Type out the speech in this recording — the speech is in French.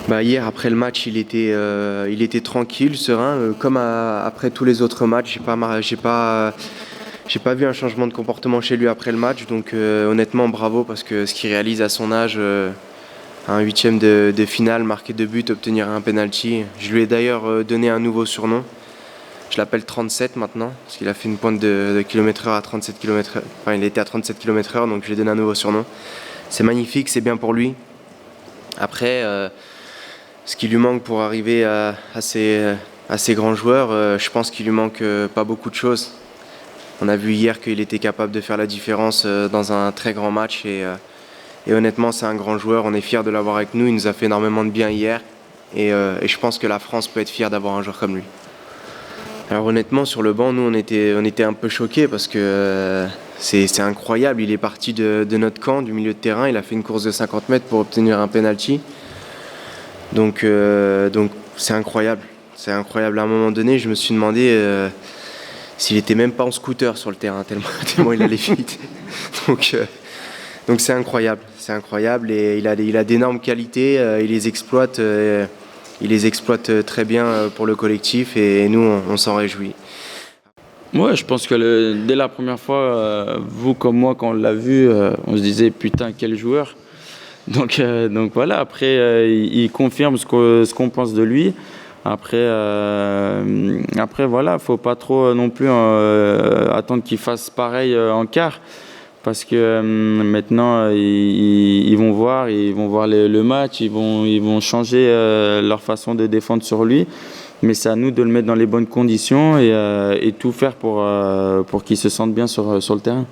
Hier, après le match, il était tranquille, serein, comme après tous les autres matchs. J'ai pas vu un changement de comportement chez lui après le match. Donc honnêtement, bravo parce que ce qu'il réalise à son âge, à un huitième de finale, marquer 2 buts, obtenir un penalty. Je lui ai d'ailleurs donné un nouveau surnom. Je l'appelle 37 maintenant, parce qu'il a fait une pointe de kilomètre-heure à 37 km/h. Enfin, il était à 37 km/h, donc je lui ai donné un nouveau surnom. C'est magnifique, c'est bien pour lui. Après, ce qui lui manque pour arriver à ces grands joueurs, je pense qu'il lui manque pas beaucoup de choses. On a vu hier qu'il était capable de faire la différence dans un très grand match et honnêtement c'est un grand joueur, on est fiers de l'avoir avec nous, il nous a fait énormément de bien hier et je pense que la France peut être fière d'avoir un joueur comme lui. Alors honnêtement sur le banc, nous on était un peu choqués parce que c'est incroyable, il est parti de notre camp, du milieu de terrain, il a fait une course de 50 mètres pour obtenir un penalty. Donc c'est incroyable. C'est incroyable. À un moment donné, je me suis demandé s'il était même pas en scooter sur le terrain, tellement il allait vite. Donc, euh, donc c'est incroyable. C'est incroyable et il a d'énormes qualités. Il les exploite très bien pour le collectif et nous, on s'en réjouit. Ouais, je pense que dès la première fois, vous comme moi, quand on l'a vu, on se disait putain, quel joueur. Donc voilà, après, il confirme ce qu'on pense de lui. Après voilà, faut pas trop non plus attendre qu'il fasse pareil en quart. Parce que maintenant, ils vont voir, le match, ils vont changer leur façon de défendre sur lui. Mais c'est à nous de le mettre dans les bonnes conditions et tout faire pour qu'il se sente bien sur le terrain.